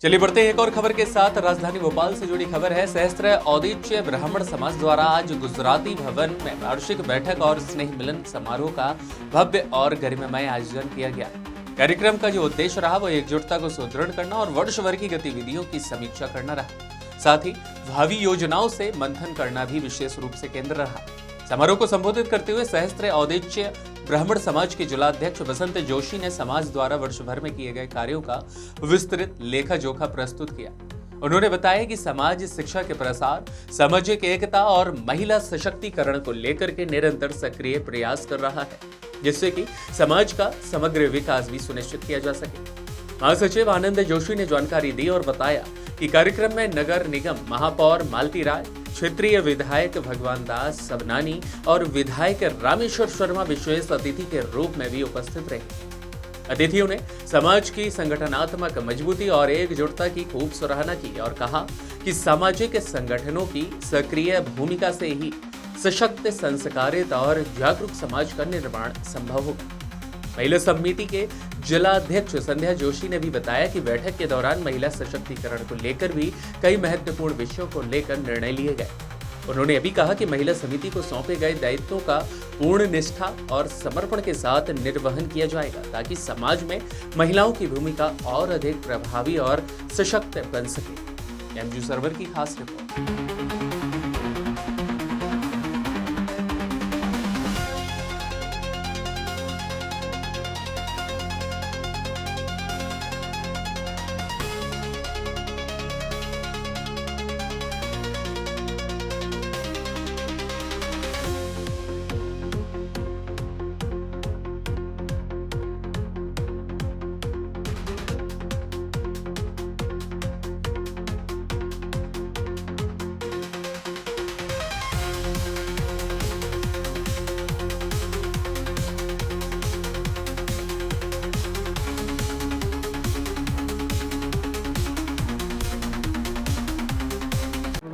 चलिए बढ़ते हैं एक और खबर के साथ। राजधानी भोपाल से जुड़ी खबर है। सहस्त्र औदिच्य ब्राह्मण समाज द्वारा आज गुजराती भवन में वार्षिक बैठक और स्नेह मिलन समारोह का भव्य और गरिमामय आयोजन किया गया। कार्यक्रम का जो उद्देश्य रहा वो एकजुटता को सुदृढ़ करना और वर्ष भर की गतिविधियों की समीक्षा करना रहा। साथ ही भावी योजनाओं से मंथन करना भी विशेष रूप से केंद्र रहा। समारोह को संबोधित करते हुए सहस्त्र औदिच्य ब्राह्मण समाज के जिलाध्यक्ष बसंत जोशी ने समाज द्वारा वर्ष भर में किए गए कार्यों का विस्तृत लेखा जोखा प्रस्तुत किया। उन्होंने बताया कि समाज शिक्षा के प्रसार, सामाजिक एकता और महिला सशक्तिकरण को लेकर के निरंतर सक्रिय प्रयास कर रहा है, जिससे कि समाज का समग्र विकास भी सुनिश्चित किया जा सके। महासचिव आनंद जोशी ने जानकारी दी और बताया कि कार्यक्रम में नगर निगम महापौर मालती राय, क्षेत्रीय विधायक भगवान दास सबनानी और विधायक रामेश्वर शर्मा विशेष अतिथि के रूप में भी उपस्थित रहे। अतिथियों ने समाज की संगठनात्मक मजबूती और एकजुटता की खूब सराहना की और कहा कि सामाजिक संगठनों की सक्रिय भूमिका से ही सशक्त, संस्कारित और जागरूक समाज का निर्माण संभव होगा। महिला समिति के जिलाध्यक्ष संध्या जोशी ने भी बताया कि बैठक के दौरान महिला सशक्तिकरण को लेकर भी कई महत्वपूर्ण विषयों को लेकर निर्णय लिए गए। उन्होंने अभी कहा कि महिला समिति को सौंपे गए दायित्वों का पूर्ण निष्ठा और समर्पण के साथ निर्वहन किया जाएगा, ताकि समाज में महिलाओं की भूमिका और अधिक प्रभावी और सशक्त बन सके। एमजी सर्वर की खास रिपोर्ट।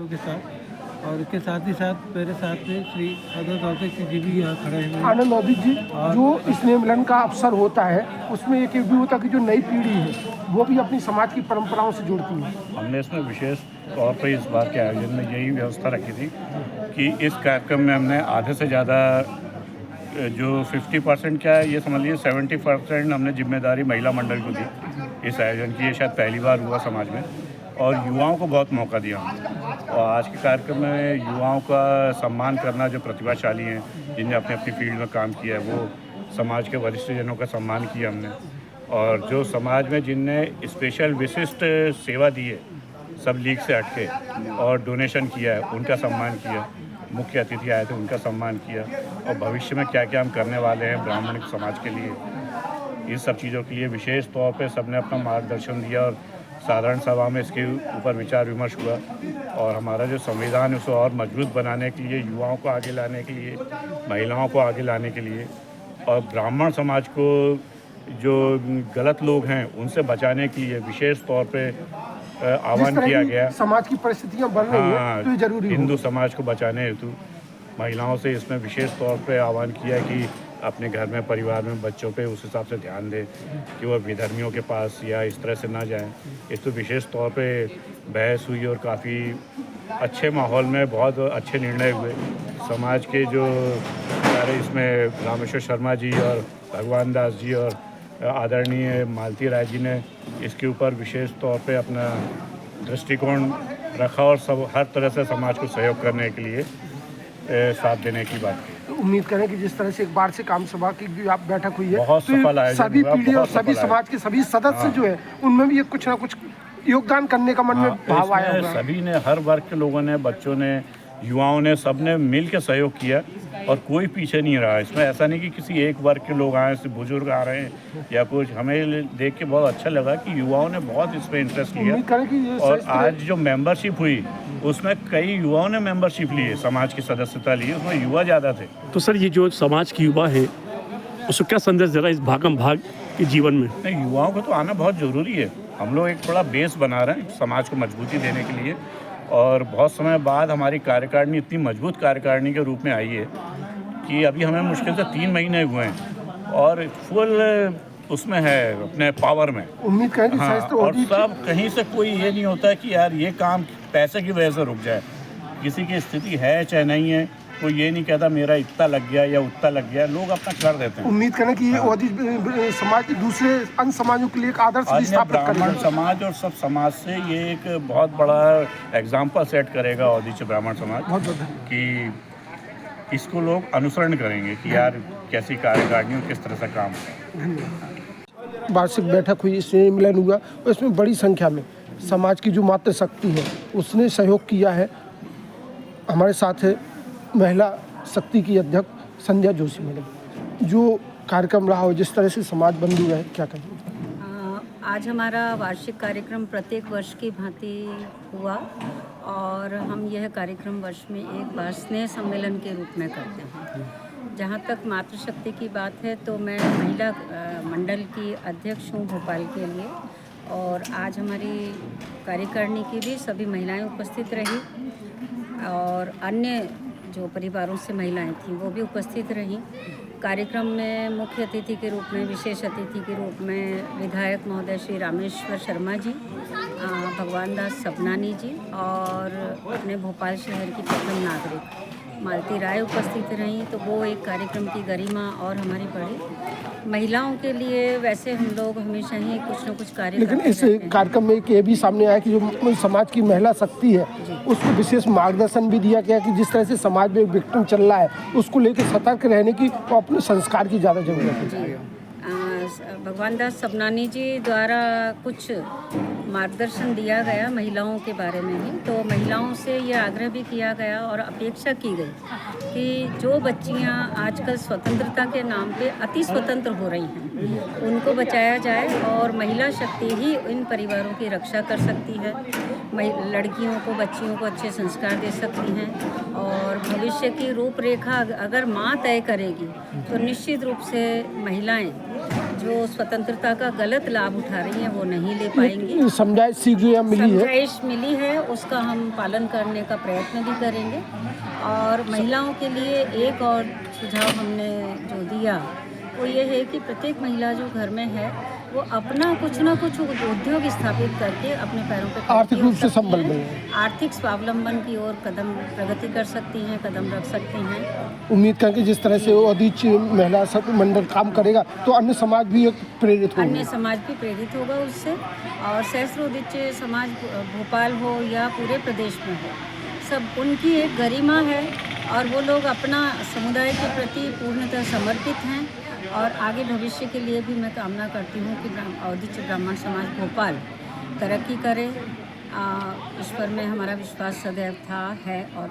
के साथ और इसके साथ ही साथ मेरे साथ में श्री आनंद औदिच जी भी यहाँ खड़े हैं। आनंद औदिच जी, जो स्नेह मिलन का अवसर होता है उसमें एक भी होता है कि जो नई पीढ़ी है वो भी अपनी समाज की परंपराओं से जुड़ती है। हमने इसमें विशेष तौर पर इस बार के आयोजन में यही व्यवस्था रखी थी कि इस कार्यक्रम में हमने आधे से ज़्यादा जो 50% क्या है ये समझ लीजिए 70% हमने जिम्मेदारी महिला मंडल को दी इस आयोजन की। ये शायद पहली बार हुआ समाज में और युवाओं को बहुत मौका दिया और आज के कार्यक्रम में युवाओं का सम्मान करना, जो प्रतिभाशाली हैं जिन्हें अपनी अपनी फील्ड में काम किया है, वो समाज के वरिष्ठ जनों का सम्मान किया हमने। और जो समाज में जिनने स्पेशल विशिष्ट सेवा दी है सब लीग से हटके और डोनेशन किया है, उनका सम्मान किया। मुख्य अतिथि आए थे, उनका सम्मान किया। और भविष्य में क्या क्या हम करने वाले हैं ब्राह्मण समाज के लिए, इन सब चीज़ों के लिए विशेष तौर पर सबने अपना मार्गदर्शन दिया और साधारण सभा में इसके ऊपर विचार विमर्श हुआ। और हमारा जो संविधान है उसे और मजबूत बनाने के लिए, युवाओं को आगे लाने के लिए, महिलाओं को आगे लाने के लिए और ब्राह्मण समाज को जो गलत लोग हैं उनसे बचाने के लिए विशेष तौर पे आह्वान किया गया। समाज की परिस्थितियां बन रही हैं तो ये जरूरी है। हिंदू समाज को बचाने हेतु महिलाओं से इसमें विशेष तौर पे आह्वान किया कि अपने घर में, परिवार में बच्चों पे उस हिसाब से ध्यान दें कि वह विधर्मियों के पास या इस तरह से ना जाएं। इस तो विशेष तौर पे बहस हुई और काफ़ी अच्छे माहौल में बहुत अच्छे निर्णय हुए। समाज के जो सारे इसमें रामेश्वर शर्मा जी और भगवान दास जी और आदरणीय मालती राय जी ने इसके ऊपर विशेष तौर पे अपना दृष्टिकोण रखा और सब हर तरह से समाज को सहयोग करने के लिए साथ देने की बात की। तो उम्मीद करें कि जिस तरह से एक बार से काम सभा की भी आप बैठक हुई है, बहुत सफल आयोजन, सभी पीढ़ी और सभी समाज के सभी सदस्य जो है उनमें भी कुछ ना कुछ योगदान करने का मन में भाव आया होगा। सभी ने, हर वर्ग के लोगों ने, बच्चों ने, युवाओं ने, सबने मिल के सहयोग किया और कोई पीछे नहीं रहा। इसमें ऐसा नहीं कि किसी एक वर्ग के लोग आए, बुजुर्ग आ रहे हैं या कुछ। हमें देख के बहुत अच्छा लगा कि युवाओं ने बहुत इसमें इंटरेस्ट लिया और आज जो मेंबरशिप हुई उसमें कई युवाओं ने मेंबरशिप ली है, समाज की सदस्यता ली है, उसमें युवा ज़्यादा थे। तो सर, ये जो समाज की युवा है उसको क्या संदेश दे रहा है इस भागम भाग के जीवन में? नहीं, युवाओं को तो आना बहुत ज़रूरी है। हम लोग एक थोड़ा बेस बना रहे हैं समाज को मजबूती देने के लिए और बहुत समय बाद हमारी कार्यकारिणी इतनी मजबूत कार्यकारिणी के रूप में आई है कि अभी हमें मुश्किल से 3 महीने हुए हैं और फुल उसमें है, अपने पावर में। उम्मीद करें कि हाँ, सहस्त्र और ऑडिट सब कहीं से कोई ये नहीं होता है कि यार ये काम पैसे की वजह से रुक जाए। किसी की स्थिति है चाहे नहीं है, कोई ये नहीं कहता मेरा इतना लग गया या उतना लग गया, लोग अपना कर देते हैं। उम्मीद करें कि ये ऑडिट समाज दूसरे अन्य समाजों के लिए एक आदर्श भी अन्य स्थापित ब्राह्मण करेगा। समाज और सब समाज से ये एक बहुत बड़ा एग्जाम्पल सेट करेगा औदिच्य ब्राह्मण समाज, बहुत बहुत धन्यवाद। कि इसको लोग अनुसरण करेंगे कि यार कैसी कार्यकारिणी और किस तरह से काम है। वार्षिक बैठक हुई, स्नेह मिलन हुआ और इसमें बड़ी संख्या में समाज की जो मातृशक्ति है उसने सहयोग किया है। हमारे साथ है महिला शक्ति की अध्यक्ष संध्या जोशी मैडम। जो कार्यक्रम रहा हो, जिस तरह से समाज बंधु रहे, क्या कहेंगे? आज हमारा वार्षिक कार्यक्रम प्रत्येक वर्ष की भांति हुआ और हम यह कार्यक्रम वर्ष में एक बार स्नेह सम्मेलन के रूप में करते हैं। जहाँ तक मातृशक्ति की बात है तो मैं महिला मंडल की अध्यक्ष हूँ भोपाल के लिए, और आज हमारी कार्यकारिणी की भी सभी महिलाएं उपस्थित रही और अन्य जो परिवारों से महिलाएं थीं वो भी उपस्थित रहीं। कार्यक्रम में मुख्य अतिथि के रूप में, विशेष अतिथि के रूप में विधायक महोदय श्री रामेश्वर शर्मा जी, भगवान दास सबनानी जी और अपने भोपाल शहर की प्रथम नागरिक मालती राय उपस्थित रहीं। तो वो एक कार्यक्रम की गरिमा और हमारी बढ़ी। महिलाओं के लिए वैसे हम लोग हमेशा ही कुछ न कुछ कार्य लेकिन करते इस रहते हैं। कार्यक्रम में एक ये भी सामने आया कि जो समाज की महिला शक्ति है उसको विशेष मार्गदर्शन भी दिया गया कि जिस तरह से समाज में विघटन चल रहा है उसको लेकर सतर्क रहने की और अपने संस्कार की ज़्यादा जरूरत है। भगवान दास सबनानी जी द्वारा कुछ मार्गदर्शन दिया गया महिलाओं के बारे में ही। तो महिलाओं से यह आग्रह भी किया गया और अपेक्षा की गई कि जो बच्चियां आजकल स्वतंत्रता के नाम पे अति स्वतंत्र हो रही हैं उनको बचाया जाए, और महिला शक्ति ही इन परिवारों की रक्षा कर सकती है। लड़कियों को, बच्चियों को अच्छे संस्कार दे सकती हैं और भविष्य की रूपरेखा अगर माँ तय करेगी तो निश्चित रूप से महिलाएं जो स्वतंत्रता का गलत लाभ उठा रही हैं वो नहीं ले पाएंगी। समझाइश शीघ्र समझाइश मिली है, उसका हम पालन करने का प्रयत्न भी करेंगे। और महिलाओं के लिए एक और सुझाव हमने जो दिया वो ये है कि प्रत्येक महिला जो घर में है वो अपना कुछ ना कुछ उद्योग स्थापित करके अपने पैरों पर आर्थिक रूप से संबल में आर्थिक स्वावलंबन की ओर कदम प्रगति कर सकती हैं, कदम रख सकती हैं। उम्मीद करके जिस तरह से वो औदिच्य महिला मंडल काम करेगा तो अन्य समाज भी प्रेरित होगा। अन्य समाज भी प्रेरित होगा उससे, और सहस्रोदिच्य समाज भोपाल हो या पूरे प्रदेश में हो, सब उनकी एक गरिमा है और वो लोग अपना समुदाय के प्रति पूर्णतः समर्पित हैं। और आगे भविष्य के लिए भी मैं कामना करती हूँ कि औदिच्य ब्राह्मण समाज भोपाल तरक्की करे। ईश्वर में हमारा विश्वास सदैव था, है और